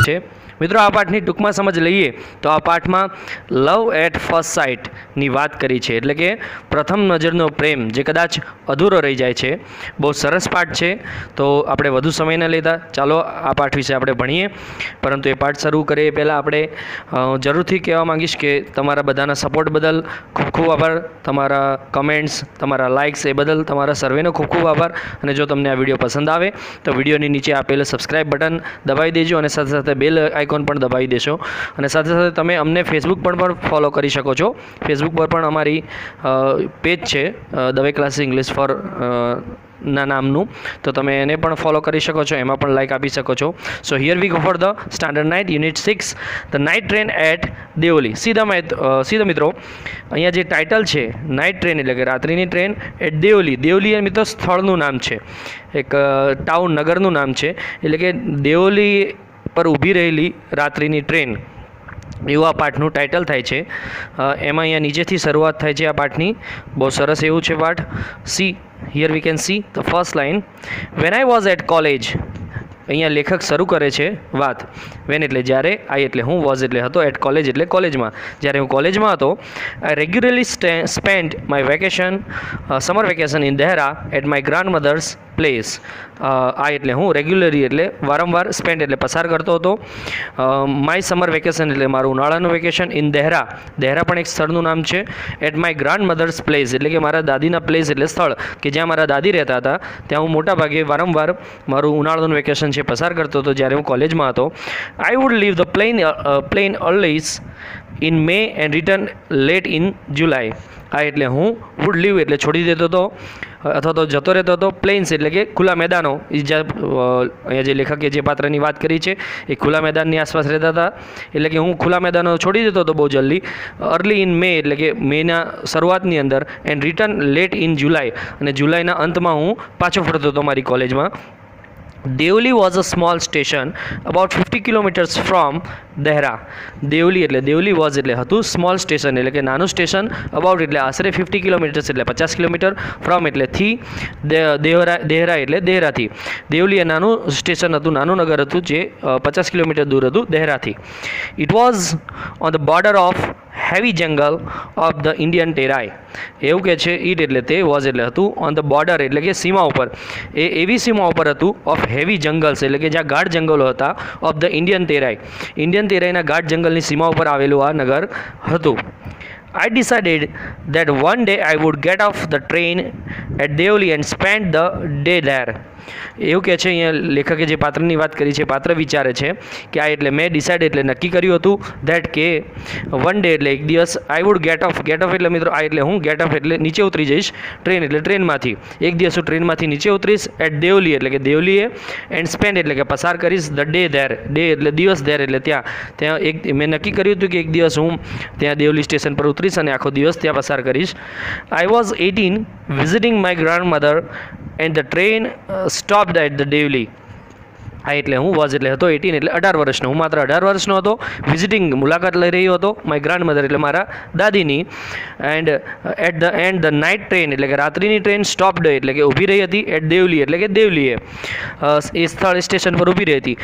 છે। મિત્રો આ પાઠની ટૂંકમાં સમજ લઈએ તો આ પાઠમાં લવ એટ ફર્સ્ટ સાઇટની વાત કરી છે, એટલે કે પ્રથમ નજરનો પ્રેમ જે કદાચ અધૂરો રહી જાય છે। બહુ સરસ પાઠ છે, તો આપણે વધુ સમય ન લેતા ચાલો આ પાઠ વિશે આપણે ભણીએ। પરંતુ એ પાઠ શરૂ કરીએ પહેલાં આપણે જરૂરથી કહેવા માંગીશ કે તમારા બધાના સપોર્ટ બદલ ખૂબ ખૂબ આભાર, તમારા કમેન્ટ્સ, તમારા લાઇક્સ એ બદલ તમારા સર્વેનો ખૂબ ખૂબ આભાર। અને જો તમને આ વિડીયો પસંદ આવે તો વિડીયોની નીચે આપેલ સબસ્ક્રાઇબ બટન દબાવી દેજો અને સાથે સાથે બેલ આઇકોન પણ દબાવી દેશો। અને સાથે સાથે તમે અમને ફેસબુક પર પણ ફોલો કરી શકો છો। ફેસબુક પર પણ અમારી પેજ છે દવે ક્લાસીસ ઇંગ્લિશ ફોર ના નામનું, તો તમે એને પણ ફોલો કરી શકો છો, એમાં પણ લાઇક આપી શકો છો। So here we go for the standard night unit 6 the night train at Deoli. સીધા મિત્રો અહીંયા જે ટાઇટલ છે નાઇટ ટ્રેન એટલે કે રાત્રિની ટ્રેન એટ દેવલી। દેવલી એ મિત્રો સ્થળનું નામ છે, એક ટાઉન નગરનું નામ છે, એટલે કે દેવલી પર ઊભી રહેલી રાત્રિની ટ્રેન એવું આ પાઠનું ટાઇટલ થાય છે। એમાં અહીંયા નીચેથી શરૂઆત થાય છે આ પાઠની, બહુ સરસ એવું છે પાઠ। See here we can see the first line, when I was at college. અહીંયા લેખક શરૂ કરે છે વાત, વેન એટલે જ્યારે, આઈ એટલે હું, વોઝ એટલે હતો, એટ કોલેજ એટલે કોલેજમાં, જ્યારે હું કોલેજમાં હતો। I regularly spend my vacation summer vacation in Dehra at my grandmother's place. આ એટલે હું, રેગ્યુલરી એટલે વારંવાર, સ્પેન્ડ એટલે પસાર કરતો હતો, માય સમર વેકેશન એટલે મારું ઉનાળાનું વેકેશન, ઇન દહેરા, દહેરા પણ એક સ્થળનું નામ છે, at my grandmother's place એટલે કે મારા દાદીના પ્લેસ એટલે સ્થળ કે જ્યાં મારા દાદી રહેતા હતા, ત્યાં હું મોટાભાગે વારંવાર મારું ઉનાળાનું વેકેશન છે પસાર કરતો હતો જ્યારે હું કોલેજમાં હતો। I would leave the plains early in May and return late in July. આ એટલે હું, વુડ લીવ એટલે છોડી દેતો હતો અથવા તો જતો રહેતો હતો, પ્લેન્સ એટલે કે ખુલ્લા મેદાનો, અહીંયા જે લેખકે જે પાત્રની વાત કરી છે એ ખુલ્લા મેદાનની આસપાસ રહેતા હતા, એટલે કે હું ખુલ્લા મેદાનો છોડી દેતો હતો બહુ જલ્દી। અર્લી ઇન મે એટલે કે મેના શરૂઆતની અંદર, and return late in July અને જુલાઈના અંતમાં હું પાછો ફરતો હતો મારી કોલેજમાં। Deoli was a small station about 50 kilometres from Dehra. Deoli એટલે દેવલી વોઝ એટલે હતું, સ્મોલ સ્ટેશન એટલે કે નાનું સ્ટેશન, અબાઉટ એટલે આશરે 50 કિલોમીટર્સ એટલે 50 કિલોમીટર, ફ્રોમ એટલે થી, દહેરા એટલે દહેરાથી। દેવલી એ નાનું સ્ટેશન હતું, નાનું નગર હતું જે 50 કિલોમીટર દૂર હતું દહેરાથી। It was on the border of heavy jungle of the Indian Terai. એવું કહે છે, ઇટ એટલે તે, વોઝ એટલે હતું, ઓન ધ બોર્ડર એટલે કે સીમા ઉપર, એ એવી સીમા ઉપર હતું, ઓફ હેવી જંગલ્સ એટલે કે જ્યાં ગાઢ જંગલો હતા, ઓફ ધ ઇન્ડિયન ટેરાઈ, ઇન્ડિયન ટેરાઈના ગાઢ જંગલની સીમા ઉપર આવેલું આ નગર હતું। I decided that one day I would get off the train at Devli and spend the day there। એવું કહે છે અહીંયા લેખકે જે પાત્રની વાત કરી છે, પાત્ર વિચારે છે કે આ એટલે મેં ડિસાઇડ એટલે નક્કી કર્યું હતું, ધેટ કે વન ડે એટલે એક દિવસ, આઈ વુડ ગેટ ઓફ એટલે મિત્રો આ એટલે હું, ગેટ ઓફ એટલે નીચે ઉતરી જઈશ, ટ્રેન એટલે ટ્રેનમાંથી, એક દિવસ હું ટ્રેનમાંથી નીચે ઉતરીશ, એટ દેવલી એટલે કે દેવલીએ, એન્ડ સ્પેન્ડ એટલે કે પસાર કરીશ, ધ ડે ધેર, ડે એટલે દિવસ, ધેર એટલે ત્યાં એક મેં નક્કી કર્યું હતું કે એક દિવસ હું ત્યાં દેવલી સ્ટેશન પર ઉતરીશ અને આખો દિવસ ત્યાં પસાર કરીશ। I was 18 visiting my grandmother and the train stopped at the Deoli. આ એટલે હું, વોઝ એટલે હતો, 18 એટલે 18 વર્ષનો, હું માત્ર 18 વર્ષનો હતો, વિઝિટિંગ મુલાકાત લઈ રહ્યો હતો, માય ગ્રાન્ડ મધર એટલે મારા દાદીની, and at the end the night train એટલે કે રાત્રિની ટ્રેન સ્ટોપ્ડ એટલે કે ઊભી રહી હતી, એટ દેવલી એટલે કે દેવલીએ, એ સ્થળ સ્ટેશન પર ઊભી રહી હતી।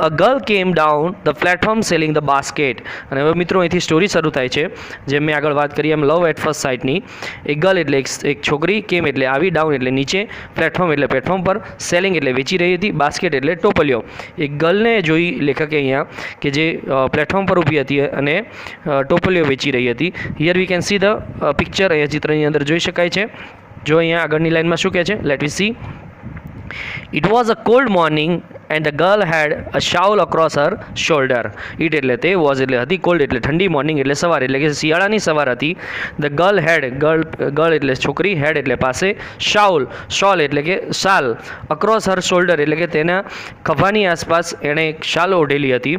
અ ગર્લ કેમ down the platform selling the basket. અને હવે મિત્રો અહીંથી સ્ટોરી શરૂ થાય છે, જેમ મેં આગળ વાત કરી એમ લવ એટ ફર્સ્ટ સાઇટની। એક ગર્લ એટલે એક છોકરી, કેમ એટલે આવી, ડાઉન એટલે નીચે, પ્લેટફોર્મ એટલે પ્લેટફોર્મ પર, સેલિંગ એટલે વેચી રહી હતી, બાસ્કેટ એટલે ટોપલીઓ। એક ગર્લને જોઈ લેખકે અહીંયા કે જે પ્લેટફોર્મ પર ઊભી હતી અને ટોપલીઓ વેચી રહી હતી। Here we can see the picture, અહીંયા ચિત્રની અંદર જોઈ શકાય છે। જો અહીંયા આગળની લાઇનમાં શું કહે છે, let we see. It was a cold morning and the girl had a shawl across her shoulder। It એટલે તે, was એટલે હતી, cold એટલે ઠંડી, morning એટલે સવાર એટલે કે શિયાળાની સવાર હતી। The girl had, girl એટલે છોકરી, had એટલે પાસે, shawl એટલે કે શાલ, across her shoulder એટલે કે તેના ખભાની આસપાસ એણે એક શાલ ઓઢેલી હતી।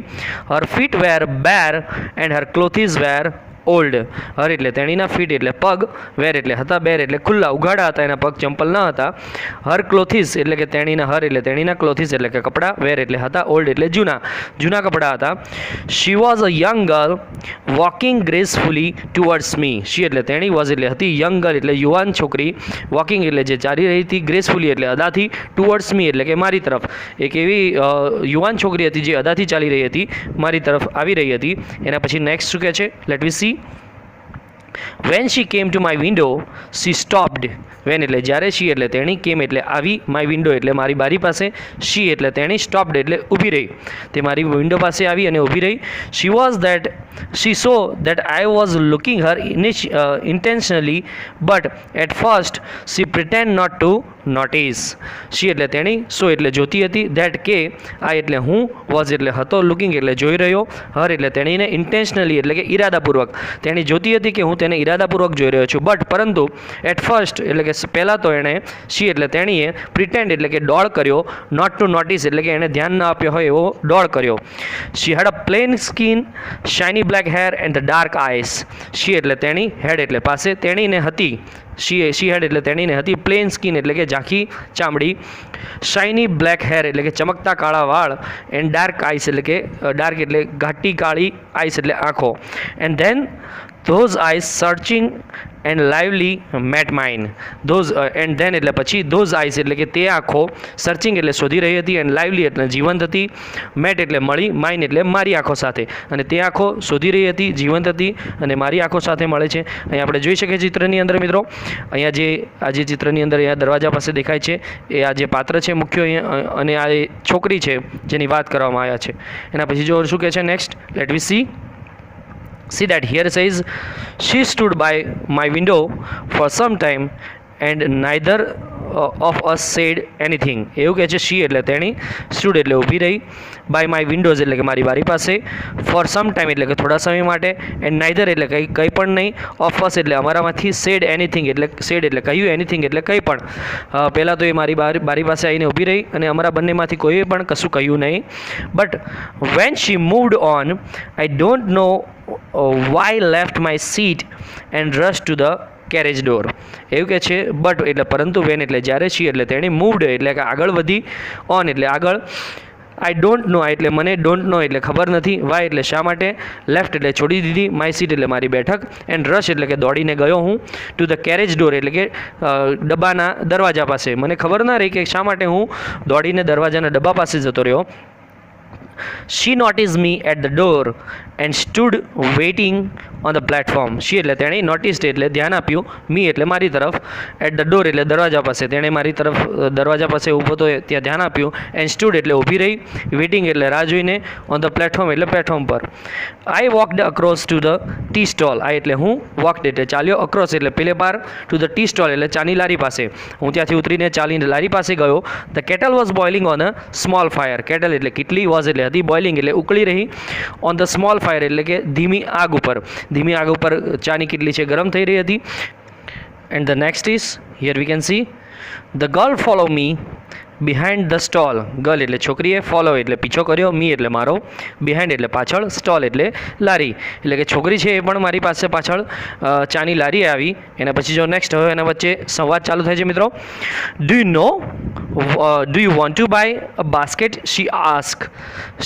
Her feet were bare and her clothes were old. Her એટલે તેણીના, ફીટ એટલે પગ, વેર એટલે હતા, બેર એટલે ખુલ્લા ઉઘાડા હતા, એના પગ ચંપલ ન હતા. હર ક્લોથિસ એટલે કે તેણીના, હર એટલે તેણીના, ક્લોથિસ એટલે કે કપડાં, વેર એટલે હતા, ઓલ્ડ એટલે જૂના, જૂના કપડાં હતા. She was a young girl walking gracefully towards me. She એટલે તેણી, વોઝ એટલે હતી, યંગ ગર્લ એટલે યુવાન છોકરી, વોકિંગ એટલે જે ચાલી રહી હતી, ગ્રેસફુલી એટલે અદાથી, ટુવર્ડ્સ મી એટલે કે મારી તરફ. એક એવી યુવાન છોકરી હતી જે અદાથી ચાલી રહી હતી, મારી તરફ આવી રહી હતી. એના પછી નેક્સ્ટ શું કહે છે, let we see. When she came to my window, she stopped. When એટલે જ્યારે, she એટલે તેણી, came એટલે આવી, my window એટલે મારી બારી પાસે, she એટલે તેણી, stopped એટલે ઊભી રહી. તે મારી વિન્ડો પાસે આવી અને ઊભી રહી. She saw that I was looking her intentionally, but at first she pretended not to notice. she એટલે તેણી, so એટલે જોતી હતી, that કે, I એટલે હું, was એટલે હતો, looking એટલે જોઈ રહ્યો, her એટલે તેણીને, intentionally એટલે કે ઈરાદાપૂર્વક. તેણી જોતી હતી કે હું તેને ઈરાદાપૂર્વક જોઈ રહ્યો છું, બટ પરંતુ at first એટલે કે પહેલાં તો એણે, she એટલે તેણીએ, pretend એટલે કે ડોળ કર્યો, not to notice એટલે કે એણે ધ્યાન ન આપ્યો હોય એવો ડોળ કર્યો. she had a plain skin, shiny black hair and the dark eyes. she એટલે તેણી, head એટલે પાસે, તેણીને હતી, she had એટલે તેણીને હતી, પ્લેન સ્કિન એટલે કે ઝાંખી ચામડી, શાઇની બ્લેક હેર એટલે કે ચમકતા કાળા વાળ, એન્ડ ડાર્ક આઈસ એટલે કે ડાર્ક એટલે ઘાટી કાળી, આઈસ એટલે આંખો. And then those eyes searching and lively met mine. And then એટલે પછી those eyes એટલે કે તે આંખો, સર્ચિંગ એટલે શોધી રહી હતી, એન્ડ લાઇવલી એટલે જીવંત હતી, મેટ એટલે મળી, માઇન એટલે મારી આંખો સાથે. અને તે આંખો શોધી રહી હતી, જીવંત હતી અને મારી આંખો સાથે મળે છે. અહીંયા આપણે જોઈ શકીએ ચિત્રની અંદર મિત્રો, અહીંયા જે ચિત્રની અંદર અહીંયા દરવાજા પાસે દેખાય છે એ આ જે પાત્ર છે મુખ્ય અહીંયા, અને આ છોકરી છે જેની વાત કરવામાં આવ્યા છે. એના પછી જો શું કહે છે next, let we see. See that here says, she stood by my window for some time and neither of us said anything. એવું કહે છે, she એટલે તેણી, stood એટલે ઊભી રહી, by my windows એટલે કે મારી બારી પાસે, for some time એટલે કે થોડા સમય માટે, and neither એટલે કંઈ પણ નહીં, of us એટલે અમારામાંથી, said anything એટલે said એટલે કહ્યું, anything એટલે કંઈ પણ. પહેલાં તો એ મારી બારી પાસે આવીને ઊભી રહી અને અમારા બંનેમાંથી કોઈએ પણ કશું કહ્યું નહીં. But when she moved on, I don't know why left my seat and rushed to the carriage door. એવું કે છે, બટ એટલે પરંતુ, વેન એટલે જ્યારે, શી એટલે તેણી, મૂવડ એટલે કે આગળ વધી, ઓન એટલે આગળ, આઈ ડોન્ટ નો એટલે મને, ડોન્ટ નો એટલે ખબર નથી, વાય એટલે શા માટે, લેફ્ટ એટલે છોડી દીધી, માય સીટ એટલે મારી બેઠક, એન્ડ રશ એટલે કે દોડીને ગયો હું, ટુ ધ કેરેજ ડોર એટલે કે ડબ્બાના દરવાજા પાસે. મને ખબર ના રહી કે શા માટે હું દોડીને દરવાજાના ડબ્બા પાસે જતો રહ્યો. She noticed me at the door and stood waiting on the platform. she એટલે તેણે, નોટિસ્ડ એટલે ધ્યાન આપ્યું, મી એટલે મારી તરફ, એટ ધ ડોર એટલે દરવાજા પાસે, તેણે મારી તરફ દરવાજા પાસે ઊભો તો ત્યાં ધ્યાન આપ્યું, એન્ડ સ્ટૂડ એટલે ઊભી રહી, વેઇટિંગ એટલે રાહ જોઈને, ઓન ધ પ્લેટફોર્મ એટલે પ્લેટફોર્મ પર. I walked across to the tea stall. આ એટલે હું, વોકડ એટલે ચાલ્યો, અક્રોસ એટલે પેલે પાર, ટુ ધ ટી સ્ટોલ એટલે ચાની લારી પાસે. હું ત્યાંથી ઉતરીને ચાલીને લારી પાસે ગયો. The kettle was boiling on a small fire. Kettle એટલે કેટલી, વોઝ એટલે હતી, બોઇલિંગ એટલે ઉકળી રહી, ઓન ધ સ્મોલ ફાયર એટલે કે ધીમી આગ ઉપર. ધીમી આગ ઉપર ચાની કેટલી છે ગરમ થઈ રહી હતી. And the next is, here we can see, the girl follow me behind the stall. Girl એટલે છોકરીએ, ફોલો એટલે પીછો કર્યો, મી એટલે મારો, બિહાઇન્ડ એટલે પાછળ, સ્ટોલ એટલે લારી. એટલે કે છોકરી છે એ પણ મારી પાસે પાછળ ચાની લારી આવી. એના પછી જો નેક્સ્ટ હવે એના વચ્ચે સંવાદ ચાલુ થાય છે મિત્રો. Do you want to buy a basket, she ask.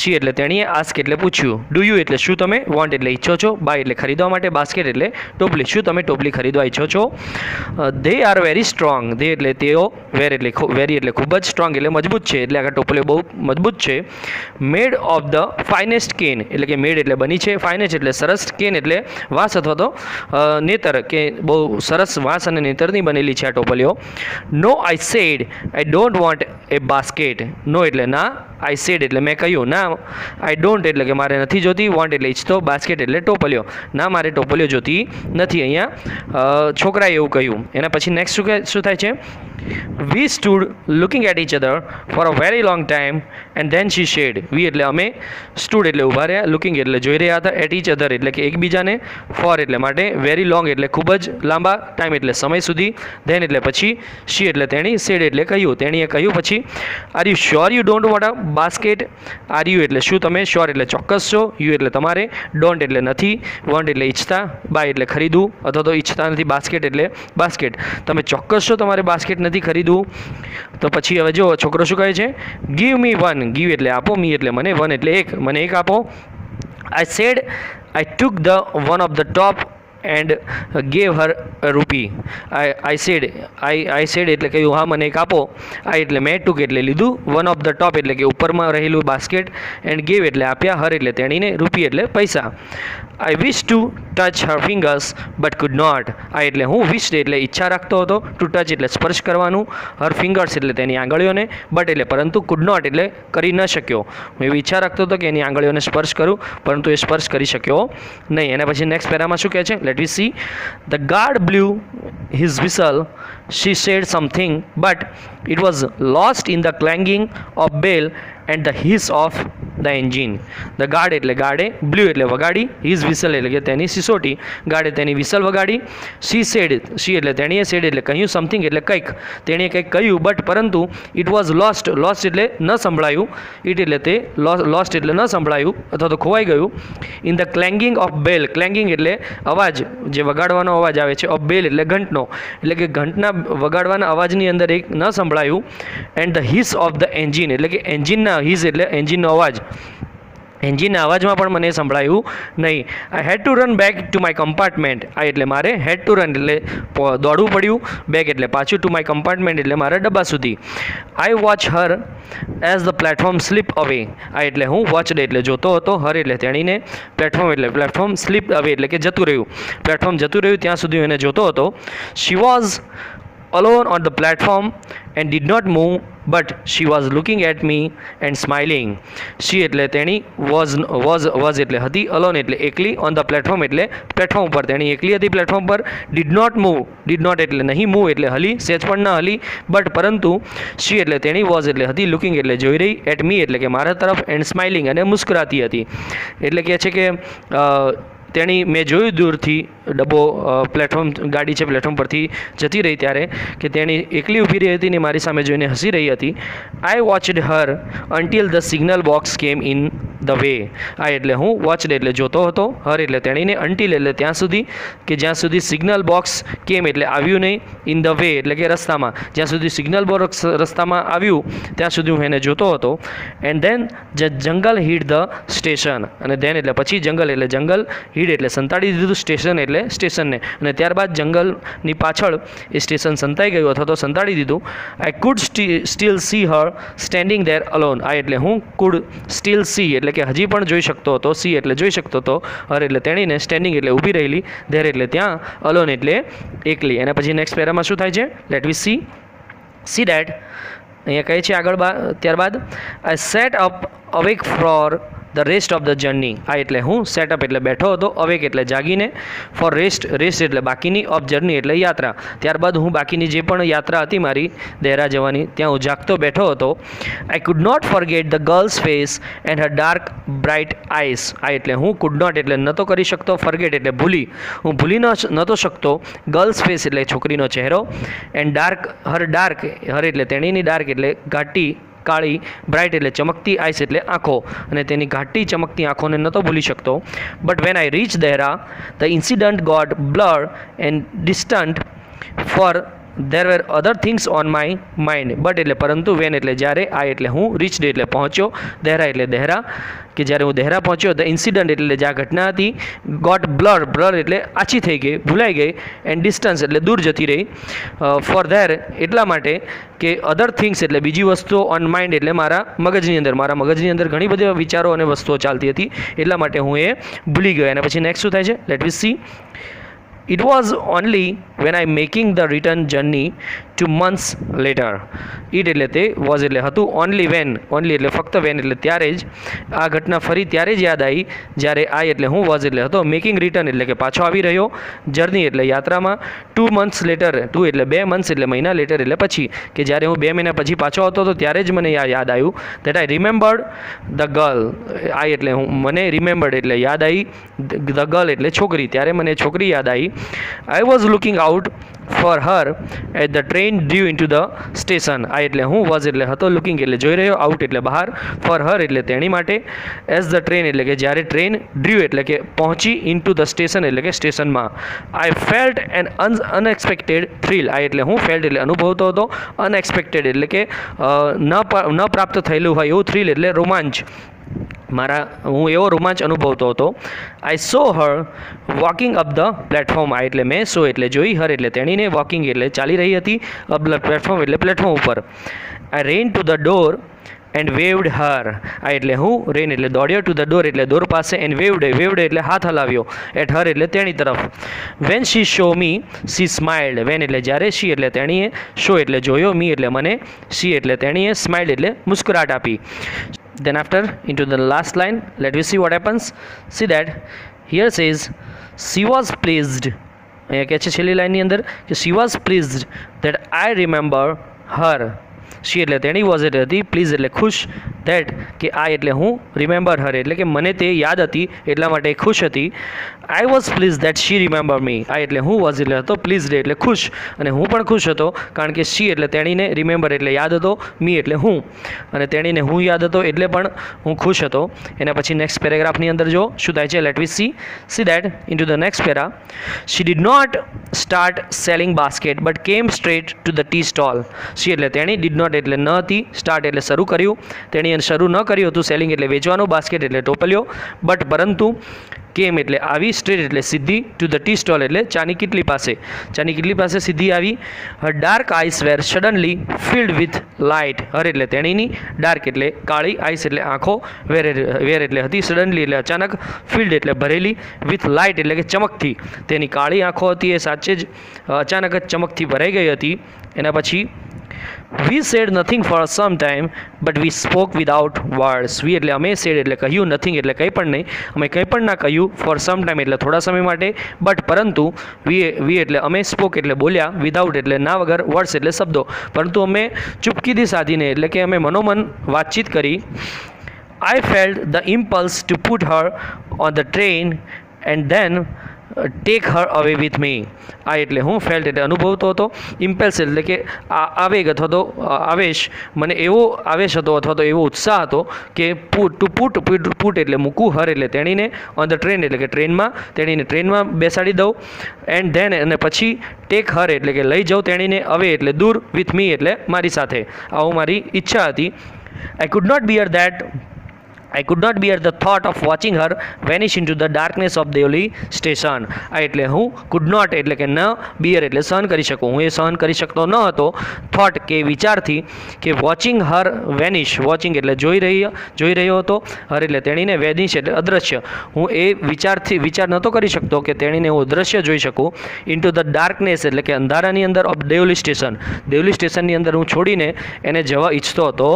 She એટલે તેણીએ, આસ્ક એટલે પૂછ્યું, ડુ યુ એટલે શું તમે, વોન્ટ એટલે ઈચ્છો છો, બાય એટલે ખરીદવા માટે, બાસ્કેટ એટલે ટોપલી, શું તમે ટોપલી ખરીદવા ઈચ્છો છો. They are very strong. They એટલે તેઓ, વેર એટલે વેરી એટલે ખૂબ જ, સ્ટ્રોંગ એટલે મજબૂત છે, એટલે આ ટોપલીઓ બહુ મજબૂત છે. Made of the finest can એટલે કે મેડ એટલે બની છે, ફાઇનેસ્ટ એટલે સરસ, કેન એટલે વાંસ અથવા તો નેતર, કે બહુ સરસ વાંસ અને નેતરની બનેલી છે આ ટોપલીઓ. No I said I don't want a basket. No એટલે ના, આઈ સેડ એટલે મેં કહ્યું ના, આઈ ડોન્ટ એટલે કે મારે નથી જોતી, વોન્ટ એટલે ઈચ્છતો, બાસ્કેટ એટલે ટોપલીઓ, ના મારે ટોપલીઓ જોતી નથી. અહીંયા છોકરાએ એવું કહ્યું. એના પછી નેક્સ્ટ શું થાય છે, we stood looking at each other for a very long time and then she shed. We એટલે અમે, સ્ટૂડ એટલે ઊભા રહ્યા, લુકિંગ એટલે જોઈ રહ્યા હતા, એટ ઇચ અધર એટલે કે એકબીજાને, ફોર એટલે માટે, વેરી લોંગ એટલે ખૂબ જ લાંબા, ટાઈમ એટલે સમય સુધી, ધેન એટલે પછી, શી એટલે તેણી, શેડ એટલે કહ્યું, તેણીએ કહ્યું પછી, પછી are you sure you don't want a basket. Are you એટલે શું તમે, શ્યોર એટલે ચોક્કસ છો, યુ એટલે તમારે, ડોન્ટ એટલે નથી, વોન્ટ એટલે ઈચ્છતા, બાય એટલે ખરીદવું અથવા તો ઈચ્છતા નથી, બાસ્કેટ એટલે બાસ્કેટ. તમે ચોક્કસ છો તમારે બાસ્કેટ નથી ખરીદવું. તો પછી હવે જો છોકરો શું કહે છે, ગીવ મી વન. ગીવ એટલે આપો, મી એટલે મને, વન એટલે એક, મને એક આપો. I said I took the one off the top and gave her rupee. I sad એટલે કહ્યું હા મને એક આપો. આઈ એટલે મેં, ટુક એટલે લીધું, વન ઓફ ધ ટોપ એટલે કે ઉપરમાં રહેલું બાસ્કેટ, એન્ડ ગેવ એટલે આપ્યા, હર એટલે તેણીને, રૂપી એટલે પૈસા. I wish to touch her fingers but could not. I એટલે હું, વિશ એટલે ઈચ્છા રાખતો હતો, ટુ ટચ એટલે સ્પર્શ કરવાનું, હર ફિંગર્સ એટલે તેની આંગળીઓને, બટ એટલે પરંતુ, કુડ નોટ એટલે કરી ન શક્યો. હું એવી ઈચ્છા રાખતો હતો કે એની આંગળીઓને સ્પર્શ કરું, પરંતુ એ સ્પર્શ કરી શક્યો નહીં. એના પછી નેક્સ્ટ પેરામાં શું કહે છે, let we see. The guard blew his whistle. She said something, but it was lost in the clanging of bell and the hiss of the engine. The guard એટલે ગાર્ડે, બ્લુ એટલે વગાડી, his whistle એટલે કે તેની સિસોટી, ગાર્ડે તેની whistle વગાડી. she said, she એટલે તેણીએ, said એટલે કહ્યું, something એટલે કંઈક, તેણીએ કંઈક કહ્યું, but પરંતુ, it was lost, lost એટલે ન સંભળાયું, it એટલે તે, lost એટલે ન સંભળાયું અથવા તો ખોવાઈ ગયું. in the clanging of bell, clanging એટલે અવાજ, જે વગાડવાનો અવાજ આવે છે, of bell એટલે ઘંટનો, એટલે કે ઘંટના વગાડવાના અવાજની અંદર એક ન સંભળાયું. And the hiss of the engine એટલે કે એન્જિનના, હિસ એટલે એન્જિનનો અવાજ, એન્જિનના અવાજમાં પણ મને સંભળાયું નહીં. I had to run back to my compartment. આ એટલે મારે, હેડ ટુ રન એટલે દોડવું પડ્યું, બેક એટલે પાછું, ટુ માય કમ્પાર્ટમેન્ટ એટલે મારા ડબ્બા સુધી. I watch her as the platform slip away. આ એટલે હું, વોચડ એટલે જોતો હતો, હર એટલે તેણીને, પ્લેટફોર્મ એટલે પ્લેટફોર્મ, સ્લીપ અવે એટલે કે જતું રહ્યું, પ્લેટફોર્મ જતું રહ્યું ત્યાં સુધી હું એને જોતો હતો. She was alone on the platform and did not move, but she was looking at me and smiling. she એટલે તેણી, was એટલે હતી, alone એટલે એકલી, on the platform એટલે પ્લેટફોર્મ પર, તેણી એકલી હતી પ્લેટફોર્મ પર. did not move, did not એટલે નહીં, move એટલે હલી, સેજ પણ ન હલી, but પરંતુ, she એટલે તેણી, was એટલે હતી, looking એટલે જોઈ રહી, at me એટલે કે મારા તરફ, and smiling અને મુસ્કરાતી હતી. એટલે કહે છે કે તેણી, મેં જોયું દૂરથી ડબ્બો, પ્લેટફોર્મ, ગાડી છે પ્લેટફોર્મ પરથી જતી રહી ત્યારે, કે તેણી એકલી ઊભી રહી હતી ને મારી સામે જોઈને હસી રહી હતી. I watched her until the signal box came in the way. આ એટલે હું, વોચડ એટલે જોતો હતો, હર એટલે તેણીને, અન્ટિલ એટલે ત્યાં સુધી, કે જ્યાં સુધી સિગ્નલ બોક્સ કેમ એટલે આવ્યું નહીં, ઇન ધ વે એટલે કે રસ્તામાં, જ્યાં સુધી સિગ્નલ બોક્સ રસ્તામાં આવ્યું ત્યાં સુધી હું એને જોતો હતો. And then the jungle hit the station. અને ધેન એટલે પછી, જંગલ એટલે જંગલ, હિટ એટલે સંતાડી દીધું, સ્ટેશન એટલે સ્ટેશનને, અને ત્યારબાદ જંગલની પાછળ એ સ્ટેશન સંતાઈ ગયું અથવા તો સંતાડી દીધું. I could steel C Har standing there alone. આ એટલે હું, કુડ સ્ટીલ સી એટલે કે હજી પણ જોઈ શકતો હતો, સી એટલે જોઈ શકતો હતો, હર એટલે તેણીને, સ્ટેન્ડિંગ એટલે ઊભી રહેલી, ધેર એટલે ત્યાં, અલોન એટલે એકલી. એના પછી નેક્સ્ટ પેરામાં શું થાય છે, લેટ વી સી ડેટ. અહીંયા કહે છે આગળ ત્યારબાદ, I sat up awake for the rest of the journey. આ એટલે હું, સેટઅપ એટલે બેઠો હતો, અવેક એટલે જાગીને, ફોર રેસ્ટ એટલે બાકીની, ઓફ જર્ની એટલે યાત્રા. ત્યારબાદ હું બાકીની જે પણ યાત્રા હતી મારી દેહરા જવાની, ત્યાં હું જાગતો બેઠો હતો. I could not forget the girl's face and her dark bright eyes. આ એટલે હું, કુડ નોટ એટલે નહોતો કરી શકતો, ફોરગેટ એટલે ભૂલી, હું ભૂલી નહોતો શકતો, ગર્લ્સ ફેસ એટલે છોકરીનો ચહેરો, એન્ડ ડાર્ક, હર એટલે તેણીની, ડાર્ક એટલે ઘાટી, કાળી, બ્રાઇટ એટલે ચમકતી, આઈસ એટલે આંખો, અને તેની ઘાટી ચમકતી આંખોને નહોતો ભૂલી શકતો. But when I reach Dehra the incident got blur and distant, for there were other things on my mind. But એટલે પરંતુ, વેન એટલે જ્યારે, આ એટલે હું, રીચ ડે એટલે પહોંચ્યો, દેહરા એટલે દેહરા, કે જ્યારે હું દેહરા પહોંચ્યો, ધ ઇન્સિડન્ટ એટલે જે આ ઘટના હતી, ગોટ બ્લર એટલે આછી થઈ ગઈ, ભૂલાઈ ગઈ, એન્ડ ડિસ્ટન્સ એટલે દૂર જતી રહી, ફોર ધેર એટલા માટે કે અધર થિંગ્સ એટલે બીજી વસ્તુઓ, ઓન માઇન્ડ એટલે મારા મગજની અંદર ઘણી બધી વિચારો અને વસ્તુઓ ચાલતી હતી, એટલા માટે હું એ ભૂલી ગયો. અને પછી નેક્સ્ટ શું થાય છે, let we see. It was only when I making the return journey 2 months later. It એટલે તે, was એટલે હતું, only એટલે ફક્ત, when એટલે ત્યારે જ, આ ઘટના ફરી ત્યારે જ યાદ આવી જ્યારે, I એટલે હું, was એટલે હતો, મેકિંગ રિટર્ન એટલે કે પાછો આવી રહ્યો, જર્ની એટલે યાત્રામાં, 2 months later, 2 એટલે 2 months એટલે મહિના, લેટર એટલે પછી, કે જ્યારે હું 2 મહિના પછી પાછો આવતો હતો ત્યારે જ મને યાદ આવ્યું, that I remembered the girl. I એટલે હું, મને રિમેમ્બર્ડ એટલે યાદ આવી, the girl એટલે છોકરી, ત્યારે મને છોકરી યાદ આવી, I was looking out for her at the train due in two the station. આ એટલે હું વોઝ એટલે હતો, લુકિંગ એટલે જોઈ રહ્યો, આઉટ એટલે બહાર, ફોર હર એટલે તેની માટે, એઝ ધ ટ્રેન એટલે કે જ્યારે ટ્રેન, ડ્યુ એટલે કે પહોંચી, ઇન ટુ ધ સ્ટેશન એટલે કે સ્ટેશનમાં. I felt an unexpected thrill. આ એટલે હું ફેલ્ટ એટલે અનુભવતો હતો, અનએક્સપેક્ટેડ એટલે કે ન પ્રાપ્ત થયેલું હોય એવું, થ્રિલ એટલે રોમાંચ. હું એવો રોમાંચ અનુભવતો હતો. આઈ સો હર વોકિંગ અપ ધ પ્લેટફોર્મ. આ એટલે મેં સો એટલે જોઈ, હર એટલે તેણીને, વોકિંગ એટલે ચાલી રહી હતી, અપ ધ પ્લેટફોર્મ એટલે પ્લેટફોર્મ ઉપર. I ran to the door and waved her. આ એટલે હું, રેન એટલે દોડ્યો, ટુ ધ ડોર એટલે દોર પાસે, એન્ડ વેવડ એટલે હાથ હલાવ્યો, એટ હર એટલે તેણી તરફ. When she saw me she smiled. When એટલે જ્યારે, શી એટલે તેણીએ, શો એટલે જોયો, મી એટલે મને, શી એટલે તેણીએ, સ્માઇલ્ડ એટલે મુસ્કરાટ આપી. Then after into the last line, let me see what happens. See that here says she was pleased. અહીંયા કહે છે છેલ્લી લાઈનની અંદર કે she was pleased that I remember her. શી એટલે તેણી, વોઝ એટલે હતી, પ્લીઝ એટલે ખુશ, ધેટ કે આ એટલે હું, રિમેમ્બર હર એટલે કે મને તે યાદ હતી એટલા માટે ખુશ હતી. I was please that she remember me. આ એટલે હું, વોઝ એટલે હતો, પ્લીઝ એટલે ખુશ, અને હું પણ ખુશ હતો કારણ કે શી એટલે તેણીને, રિમેમ્બર એટલે યાદ હતો, મી એટલે હું, અને તેણીને હું યાદ હતો એટલે પણ હું ખુશ હતો. એના પછી નેક્સ્ટ પેરેગ્રાફની અંદર જો શું થાય છે, let we see that in two the next para. She did not start selling basket but came straight to the tea stall. She એટલે તેણી, ડીડ નોટ એટલે ન હતી, સ્ટાર્ટ એટલે શરૂ કર્યું, તેણીએ શરૂ ન કર્યું હતું, સેલિંગ એટલે વેચવાનું, બાસ્કેટ એટલે ટોપલ્યો, બટ પરંતુ, કેમ એટલે આવી, સ્ટ્રેટ એટલે સીધી, ટુ ધ ટી સ્ટોલ એટલે ચાની કિટલી પાસે સીધી આવી. Her dark eyes were suddenly filled with light. Her એટલે તેણીની, ડાર્ક એટલે કાળી, આઈસ એટલે આંખો, વેર એટલે હતી, સડનલી એટલે અચાનક, ફિલ્ડ એટલે ભરેલી, વિથ લાઇટ એટલે કે ચમકથી. તેની કાળી આંખો હતી એ સાચે જ અચાનક જ ચમકથી ભરાઈ ગઈ હતી. એના પછી we said nothing for some time but we spoke without words. We એટલે અમે, સેડ એટલે કહ્યું, નથિંગ એટલે કંઈ પણ નહીં, અમે કંઈ પણ ના કહ્યું, ફોર સમ ટાઈમ એટલે થોડા સમય માટે, બટ પરંતુ, વી એટલે અમે, સ્પોક એટલે બોલ્યા, વિદાઉટ એટલે ના વગર, વર્ડ્સ એટલે શબ્દો, પરંતુ અમે ચૂપકીદી સાધીને એટલે કે અમે મનોમન વાતચીત કરી. આઈ felt the impulse two put Har on the train and then tech હર અવે વિથ મી. આ એટલે હું, ફેલ્ટ એટલે અનુભવતો હતો, ઇમ્પલ્સ એટલે કે આવેગ અથવા તો આવેશ, મને એવો આવેશ હતો અથવા તો એવો ઉત્સાહ હતો કે પુટ એટલે મૂકવું, હર એટલે તેણીને, ઓન ધ ટ્રેન એટલે કે ટ્રેનમાં, તેણીને ટ્રેનમાં બેસાડી દઉં, એન્ડ ધેન અને પછી ટેક હર એટલે કે લઈ જાઉં તેણીને, અવે એટલે દૂર, વિથ મી એટલે મારી સાથે. આવું મારી ઈચ્છા હતી. I could not bear the thought of watching her vanish into the darkness of Deoli station. આ એટલે હું, could not એટલે કે ન, bear એટલે સહન કરી શકું, હું એ સહન કરી શકતો ન હતો, થોટ કે વિચારથી, કે વોચિંગ હર વેનિશ, વોચિંગ એટલે જોઈ રહ્યો હતો, હર એટલે તેણીને, વેનિશ એટલે અદૃશ્ય, હું એ વિચાર નહોતો કરી શકતો કે તેણીને હું અદૃશ્ય જોઈ શકું. ઇન્ટુ ધ ડાર્કનેસ એટલે કે અંધારાની અંદર, ઓફ દેવલી સ્ટેશનની અંદર હું છોડીને એને જવા ઈચ્છતો હતો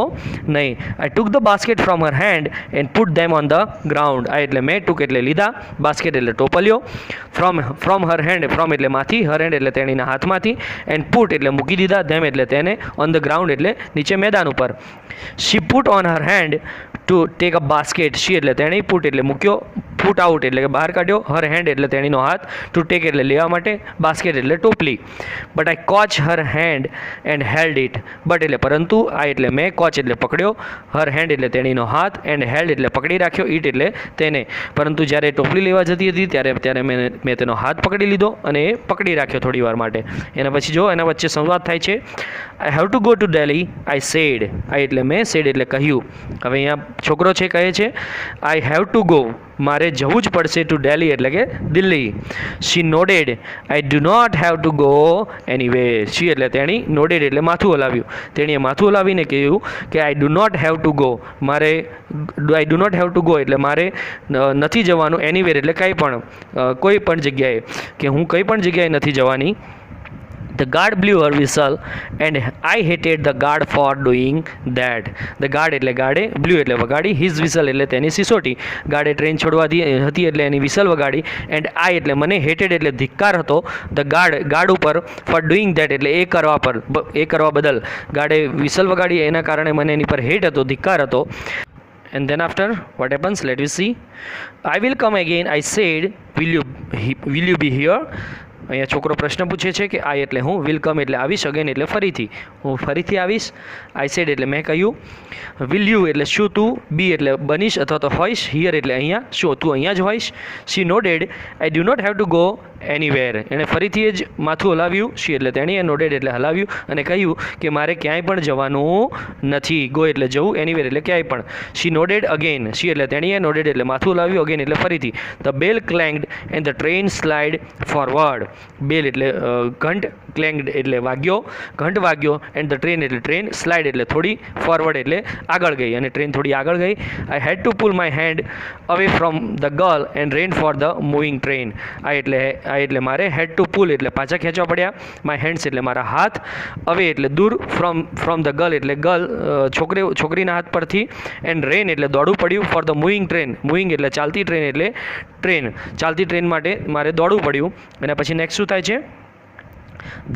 નહીં. I took the basket from her hand and put them on the ground. આ એટલે મેં, ટુક એટલે લીધા, બાસ્કેટ એટલે ટોપલ્યો, ફ્રોમ હર હેન્ડ, ફ્રોમ એટલે માંથી, હર હેન્ડ એટલે તેણીના હાથમાંથી, એન્ડ પુટ એટલે મૂકી દીધા, ધેમ એટલે તેને, ઓન ધ ગ્રાઉન્ડ એટલે નીચે મેદાન ઉપર. She put on her hand to take a basket. She એટલે તેણી, પુટ એટલે મૂક્યો, પુટ આઉટ એટલે કે બહાર કાઢ્યો, હર હેન્ડ એટલે તેણીનો હાથ, ટુ ટેક એટલે લેવા માટે, બાસ્કેટ એટલે ટોપલી. But I caught her hand and held it. But એટલે પરંતુ, આ એટલે મેં, કોચ એટલે પકડ્યો, હર હેન્ડ એટલે તેણીનો હાથ, એન્ડ હેલ્ડ એટલે પકડી રાખ્યો, ઇટ એટલે તેને. પરંતુ જ્યારે ટોપલી લેવા જતી હતી ત્યારે મેં તેનો હાથ પકડી લીધો અને એ પકડી રાખ્યો થોડી વાર માટે. એના પછી જો એના વચ્ચે સંવાદ થાય છે. I have to go to daily, I said. આ એટલે મેં, સેડ એટલે કહ્યું. હવે અહીંયા છોકરો છે કહે છે આઈ હેવ ટુ ગો, મારે જવું જ પડશે, ટુ ડેલી એટલે કે Delhi. She nodded, I do not have to go anyway. She એટલે તેણી, નોડેડ એટલે માથું હલાવ્યું, તેણીએ માથું હલાવીને કહ્યું કે I do not have to go, I do not have to go એટલે મારે નથી જવાનું, એનીવેર એટલે કોઈ પણ જગ્યાએ, કે હું કંઈ પણ જગ્યાએ નથી જવાની. The guard blew her whistle and I hated the guard for doing that. The guard એટલે ગાર્ડે, blew એટલે વગાડી, his whistle એટલે તેની સિસોટી, ગાર્ડે ટ્રેન છોડવા હતી એટલે એની વિસલ વગાડી, and I એટલે મને, hated એટલે ધિક્કાર હતો, the ગાર્ડ ઉપર, for doing that એટલે એ કરવા બદલ, ગાર્ડે વિસલ વગાડી એના કારણે મને એની પર હેટ હતો, ધિક્કાર હતો. And then after what happens, let us see. I will come again, I said, will you be here? અહીંયા છોકરો પ્રશ્ન પૂછે છે કે આઈ એટલે હું, વિલ કમ એટલે આવીશ, અગેન એટલે ફરીથી, હું ફરીથી આવીશ. આઈ સેડ એટલે મેં કહ્યું. વિલ યુ એટલે શું તું, બી એટલે બનીશ અથવા તો હોઈશ, હિયર એટલે અહીંયા, શું તું અહીંયા જ હોઈશ. She nodded, I do not have to go anywhere, એણે ફરીથી જ માથું હલાવ્યું. શી એટલે તેણીએ, નોડેડ એટલે હલાવ્યું અને કહ્યું કે મારે ક્યાંય પણ જવાનું નથી. ગો એટલે જવું, એનીવેર એટલે ક્યાંય પણ. શી નોડેડ અગેન, શી એટલે તેણીએ, નોડેડ એટલે માથું હલાવ્યું, અગેન એટલે ફરીથી. The bell clanged and the train slide forward. Bell એટલે ઘંટ, ક્લેંગ્ડ એટલે વાગ્યો, ઘંટ વાગ્યો, એન્ડ ધ ટ્રેન એટલે ટ્રેન, સ્લાઇડ એટલે થોડી, ફોરવર્ડ એટલે આગળ ગઈ, અને ટ્રેન થોડી આગળ ગઈ. I had to pull my hand away from the girl and ran for the moving train. આ એટલે મારે હેડ ટુ પુલ એટલે પાછા ખેંચવા પડ્યા, માય હેન્ડ્સ એટલે મારા હાથ, અવે એટલે દૂર, ફ્રોમ ધ ગર્લ એટલે ગર્લ છોકરીના હાથ પરથી, એન્ડ રેન એટલે દોડવું પડ્યું, four the moving train, moving એટલે ચાલતી ટ્રેન એટલે ટ્રેન, ચાલતી ટ્રેન માટે મારે દોડવું પડ્યું. અને પછી નેક્સ્ટ શું થાય છે?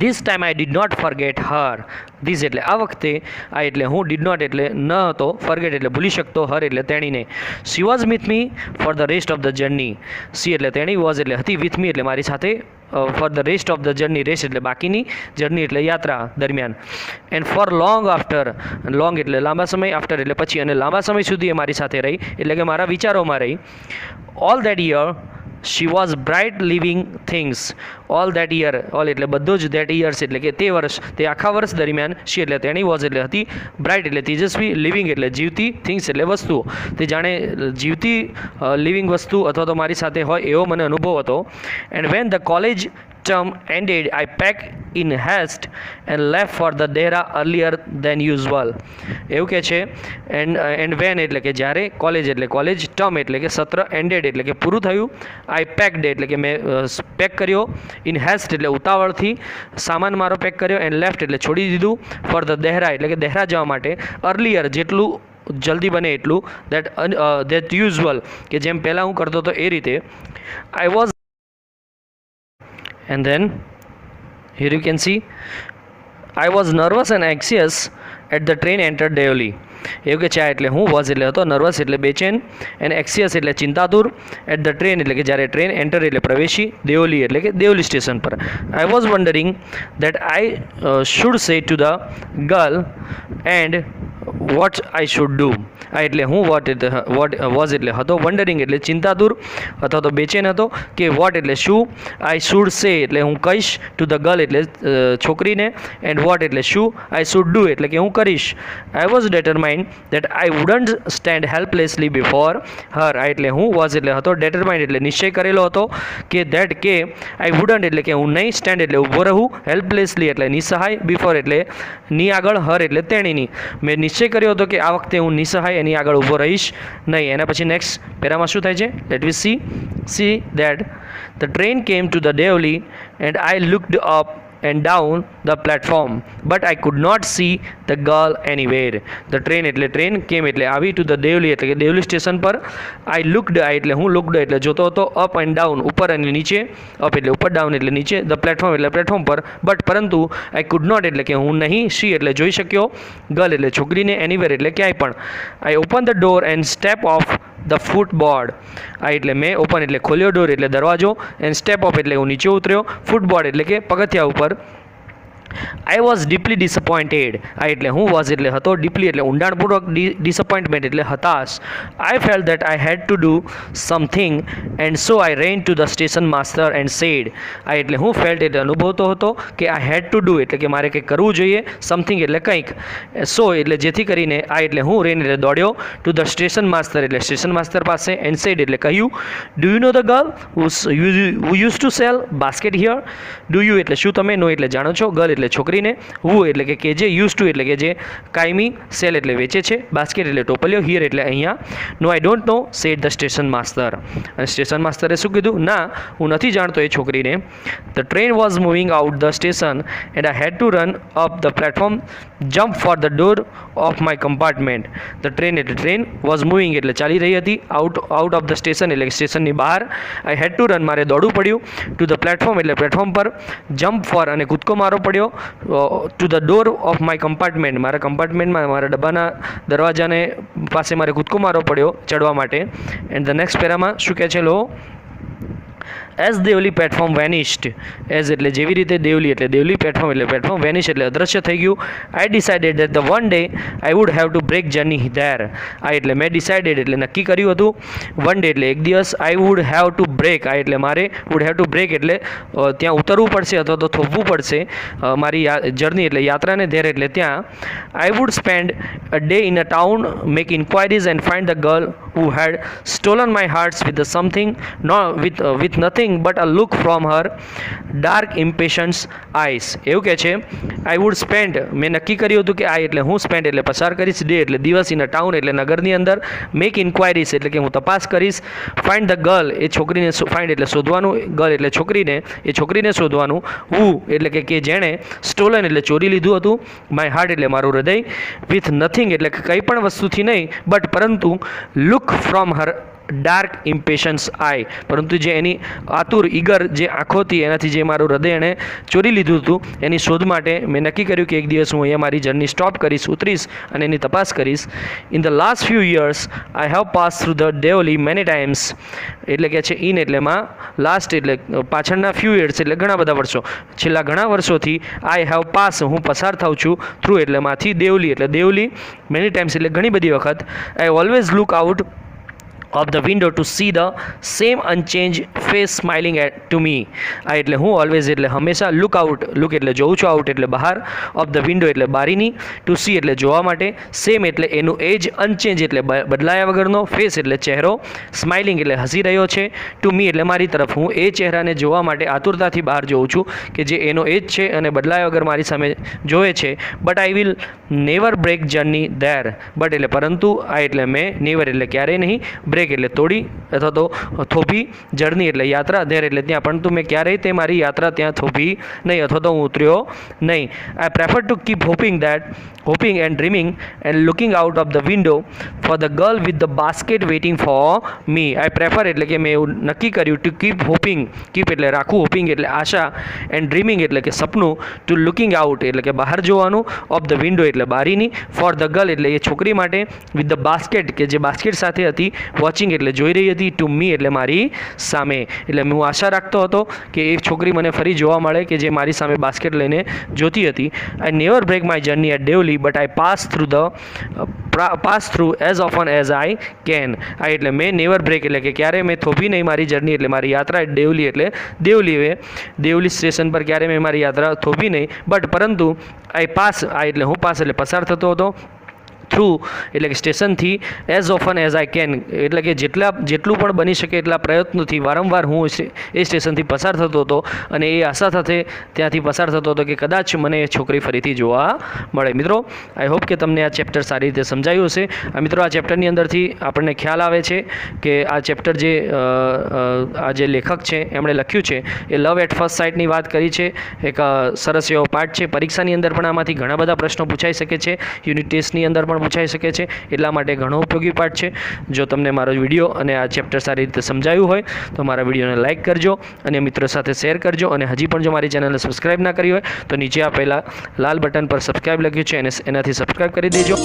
This time I did not forget her. This એટલે આ વખતે, આ એટલે હું, ડીડ નોટ એટલે ન હતો, ફર્ગેટ એટલે ભૂલી શકતો, હર એટલે તેણીને. She was with me for the rest of the journey. She એટલે તેણી, વોઝ એટલે હતી, વિથ મી એટલે મારી સાથે, four the rest of the journey, rest એટલે બાકીની, જર્ની એટલે યાત્રા દરમિયાન. And four long after, long એટલે લાંબા સમય, આફ્ટર એટલે પછી, અને લાંબા સમય સુધી એ મારી સાથે રહી, એટલે કે મારા વિચારોમાં રહી. All that year she was bright living things. All that year, all એટલે બધું જ, દેટ યર્સ એટલે કે તે વર્ષ, તે આખા વર્ષ દરમિયાન, શી એટલે તેણી, વોઝ એટલે હતી, બ્રાઇટ એટલે તેજસ્વી, લિવિંગ એટલે જીવતી, થિંગ્સ એટલે વસ્તુઓ. તે જાણે જીવતી લિવિંગ વસ્તુ અથવા તો મારી સાથે હોય એવો મને અનુભવ હતો. And when the college term ended, I packed in haste and left for the Dehra earlier than usual. એવું કે છે. એન્ડ વેન એટલે કે જ્યારે, કોલેજ એટલે કોલેજ, ટર્મ એટલે કે સત્ર, એન્ડેડ એટલે કે પૂરું થયું, આઈ પેક્ડ એટલે કે મેં પેક કર્યો, ઇન હેસ્ટ એટલે ઉતાવળથી સામાન મારો પેક કર્યો, એન્ડ લેફ્ટ એટલે છોડી દીધું, ફોર ધ દહેરા એટલે કે દહેરા જવા માટે, અર્લિયર જેટલું જલ્દી બને એટલું, દેટ યુઝ્યુઅલ કે જેમ પહેલાં હું કરતો હતો એ રીતે. I was, and then here you can see I was nervous and anxious at the train entered Deoli. એવું કે છે આ એટલે હું, વોઝ એટલે હતો, નર્વસ એટલે બેચેન, એન્ડ એક્સિયસ એટલે ચિંતાતુર, એટ ધ ટ્રેન એટલે કે જ્યારે ટ્રેન, એન્ટર એટલે પ્રવેશી, દેઓલી એટલે કે દેઓલી સ્ટેશન પર. I was wondering that I should સે to the girl and what I should do. આ એટલે હું, વોટ વોઝ એટલે હતો, વન્ડરિંગ એટલે ચિંતાતુર અથવા તો બેચેન હતો, કે વોટ એટલે શું, આઈ શુડ સે એટલે હું કહીશ, ટુ ધ ગર્લ એટલે છોકરીને, એન્ડ વોટ એટલે શું, આઈ શુડ ડુ એટલે કે હું કરીશ. I was determined that I wouldn't stand helplessly before her. આ એટલે હું, વોઝ એટલે હતો, determined એટલે નિશ્ચય કરેલો હતો, કે that કે I wouldn't એટલે કે હું નહીં, stand એટલે ઊભો રહું, helplessly એટલે નિસહાય, before એટલે ની આગળ, her એટલે તેણીની. મેં નિશ્ચય કર્યો હતો કે આ વખતે હું નિસહાય એની આગળ ઊભો રહીશ નહીં. એના પછી નેક્સ્ટ પેરામાં શું થાય છે? Let we see that the train came to the Deoli and I looked up and down the platform but I could not see the girl anywhere. The train એટલે ટ્રેન, કેમ એટલે આવી, ટુ ધ દેવલી એટલે કે Deoli station પર. આઈ looked, આ એટલે હું, લુકડ એટલે જોતો હતો, અપ એન્ડ ડાઉન ઉપર અને નીચે, અપ એટલે ઉપર, ડાઉન એટલે નીચે, ધ પ્લેટફોર્મ એટલે પ્લેટફોર્મ પર, બટ પરંતુ, આઈ કુડ નોટ એટલે કે હું નહીં, શી એટલે જોઈ શક્યો, ગર્લ એટલે છોકરીને, એનીવેર એટલે ક્યાંય પણ. I open the door and step of the footboard. આ એટલે મેં, ઓપન એટલે ખોલ્યો, ડોર એટલે દરવાજો, એન્ડ સ્ટેપ ઓફ એટલે હું નીચે ઉતર્યો, ફૂટબોર્ડ એટલે કે પગથિયા ઉપર. I was deeply disappointed. આ એટલે હું, વોઝ એટલે હતો, ડીપલી એટલે ઊંડાણપૂર્વક, ડિસઅપોઇન્ટમેન્ટ એટલે હતાશ. I felt that I had to do something and so I ran to the station master and said. આ એટલે હું, ફેલ્ટ એટલે અનુભવતો હતો કે આઈ હેડ ટુ ડુ એટલે કે મારે કંઈક કરવું જોઈએ, સમથિંગ એટલે કંઈક, સો એટલે જેથી કરીને, આ એટલે હું, રેન એટલે દોડ્યો, ટુ ધ સ્ટેશન માસ્ટર એટલે સ્ટેશન માસ્ટર પાસે, એન્ડ સેડ એટલે કહ્યું, do you know the girl who use to sell basket here. Do you એટલે શું તમે, નો એટલે જાણો છો, ગર્લ એટલે છોકરીને, હુ એટલે કે જે, યુઝ ટુ એટલે કે જે કાયમી, સેલ એટલે વેચે છે, બાસ્કેટ એટલે ટોપલીઓ, હિયર એટલે અહીંયા. No I don't know said the station master. અને સ્ટેશન માસ્ટરે શું કીધું? ના, હું નથી જાણતો એ છોકરીને. The train was moving out the station and I had to run up the platform, jump for the door of my compartment. The train એટલે ટ્રેન, વોઝ મૂવિંગ એટલે ચાલી રહી હતી, આઉટ ઓફ ધ સ્ટેશન એટલે સ્ટેશનની બહાર, આઈ had to run મારે દોડવું પડ્યું, ટુ ધ પ્લેટફોર્મ એટલે પ્લેટફોર્મ પર, જમ્પ ફોર અને કૂદકો મારવો પડ્યો, two the door of my compartment મારા કમ્પાર્ટમેન્ટમાં, મારા ડબ્બાના દરવાજાને પાસે મારે કૂદકો મારવો પડ્યો ચડવા માટે. એન્ડ ધ નેક્સ્ટ પેરામાં શું કહે છે લો? As Deoli platform vanished, as એટલે જેવી રીતે દેવલી એટલે દેવલી, પ્લેટફોર્મ એટલે પ્લેટફોર્મ, વેનિશ એટલે અદૃશ્ય થઈ ગયું. I decided that the one day I would have to break journey there. આ એટલે મેં ડિસાઇડેડ એટલે નક્કી કર્યું હતું, વન ડે એટલે એક દિવસ, I would have to break, આ એટલે મારે, વુડ હેવ ટુ બ્રેક એટલે ત્યાં ઉતરવું પડશે અથવા તો થોભવું પડશે મારી જર્ની એટલે યાત્રાને, ધેર એટલે ત્યાં. I would spend a day in a town, make enquiries and find the girl who had stolen my hearts with the something, with nothing but a look from her dark impatient eyes. એવું કહે છે આઈ would spend, મેં નક્કી કર્યું હતું કે આ એટલે હું, સ્પેન્ડ એટલે પસાર કરીશ, ડે એટલે દિવસ, ઇન અ ટાઉન એટલે નગરની અંદર, મેક ઇન્ક્વાયરીઝ એટલે કે હું તપાસ કરીશ, ફાઇન્ડ ધ ગર્લ એ છોકરીને, ફાઇન્ડ એટલે શોધવાનું, ગર્લ એટલે છોકરીને, એ છોકરીને શોધવાનું, હુ એટલે કે જેણે, સ્ટોલન એટલે ચોરી લીધું હતું, માય હાર્ટ એટલે મારું હૃદય, વિથ નથિંગ એટલે કે કંઈ પણ વસ્તુથી નહીં, બટ પરંતુ લુક from her ડાર્ક ઇમ્પેશન્સ આઈ, પરંતુ જે એની આતુર ઈગર જે આંખો હતી એનાથી જે મારું હૃદય એણે ચોરી લીધું હતું, એની શોધ માટે મેં નક્કી કર્યું કે એક દિવસ હું અહીંયા મારી જર્ની સ્ટોપ કરીશ, ઉતરીશ અને એની તપાસ કરીશ. In the last few years I have pass through the Deoli many times, એટલે કે છે ઇન એટલેમાં, લાસ્ટ એટલે પાછળના ફ્યુ યર્સ એટલે ઘણા બધા વર્ષો, છેલ્લા ઘણા વર્ષોથી, આઈ હેવ પાસ હું પસાર થાઉં છું, થ્રુ એટલે માંથી, દેવલી એટલે દેવલી, મેની ટાઈમ્સ એટલે ઘણી બધી વખત, I always look out of the window to see the same unchanged face smiling to me. આ એટલે હું ઓલવેઝ એટલે હંમેશા, લુક આઉટ, લુક એટલે જોઉં છું, આઉટ એટલે બહાર, ઓફ ધ વિન્ડો એટલે બારીની, ટુ સી એટલે જોવા માટે, સેમ એટલે એનું એજ, અનચેન્જ એટલે બદલાયા વગરનો, ફેસ એટલે ચહેરો, સ્માઇલિંગ એટલે હસી રહ્યો છે, ટુ મી એટલે મારી તરફ, હું એ ચહેરાને જોવા માટે આતુરતાથી બહાર જોઉં છું કે જે એનો એજ છે અને બદલાયા વગર મારી સામે જોવે છે. But I will never break journey there, but એટલે પરંતુ, આ એટલે મેં, નેવર એટલે ક્યારેય નહીં, બ્રેક એટલે તોડી અથવા તો થોભી, જર્ની એટલે યાત્રા, ધેર એટલે ત્યાં, પરંતુ મેં ક્યારેય તે મારી યાત્રા ત્યાં થોભી નહીં અથવા તો હું ઉતર્યો નહીં. I prefer to keep hoping and dreaming and looking out of the window for the girl with the basket waiting for me. I prefer એટલે કે મેં એવું નક્કી કર્યું, ટુ કીપ હોપિંગ, કીપ એટલે રાખવું, હોપિંગ એટલે આશા, એન્ડ ડ્રીમિંગ એટલે કે સપનું, ટુ લુકિંગ આઉટ એટલે કે બહાર જોવાનું, ઓફ ધ વિન્ડો એટલે બારીની, ફોર ધ ગર્લ એટલે એ છોકરી માટે, વિથ ધ બાસ્કેટ કે જે બાસ્કેટ સાથે હતી, વોચિંગ એટલે જોઈ રહી હતી, ટુ મી એટલે મારી સામે, એટલે હું આશા રાખતો હતો કે એ છોકરી મને ફરી જોવા મળે કે જે મારી સામે બાસ્કેટ લઈને જોતી હતી. I never break my journey at Deoli, but I pass through as often as I can. આ એટલે મેં નેવર બ્રેક એટલે કે ક્યારે મેં થોભી નહીં મારી જર્ની એટલે મારી યાત્રા, દેવલી એટલે દેવલી સ્ટેશન પર ક્યારે મેં મારી યાત્રા થોભી નહીં, બટ પરંતુ આઈ પાસ, આ એટલે હું પાસ એટલે પસાર થતો હતો, થ્રુ એટલે કે સ્ટેશનથી, as often as I can એટલે કે જેટલું પણ બની શકે એટલા પ્રયત્નોથી વારંવાર હું એ સ્ટેશનથી પસાર થતો હતો અને એ આશા સાથે ત્યાંથી પસાર થતો હતો કે કદાચ મને એ છોકરી ફરીથી જોવા મળે. મિત્રો, આઈ હોપ કે તમને આ ચેપ્ટર સારી રીતે સમજાયું હશે. મિત્રો, આ ચેપ્ટરની અંદરથી આપણને ખ્યાલ આવે છે કે આ ચેપ્ટર આ જે લેખક છે એમણે લખ્યું છે એ લવ એટ ફર્સ્ટ સાઇટની વાત કરી છે. એક સરસ એવો પાઠ છે. પરીક્ષાની અંદર પણ આમાંથી ઘણા બધા પ્રશ્નો પૂછાઈ શકે છે, યુનિટ ટેસ્ટની અંદર પણ પૂછાઈ શકે છે, એટલા માટે ઘણો ઉપયોગી પાઠ છે. જો તમને મારો વિડીયો અને આ ચેપ્ટર સારી રીતે સમજાયું હોય તો મારા વિડીયોને લાઇક કરજો અને મિત્રો સાથે શેર કરજો, અને હજી પણ જો મારી ચેનલને સબસ્ક્રાઇબ ના કરી હોય તો નીચે આપેલા લાલ બટન પર સબસ્ક્રાઇબ લખ્યું છે એનાથી સબસ્ક્રાઇબ કરી દેજો.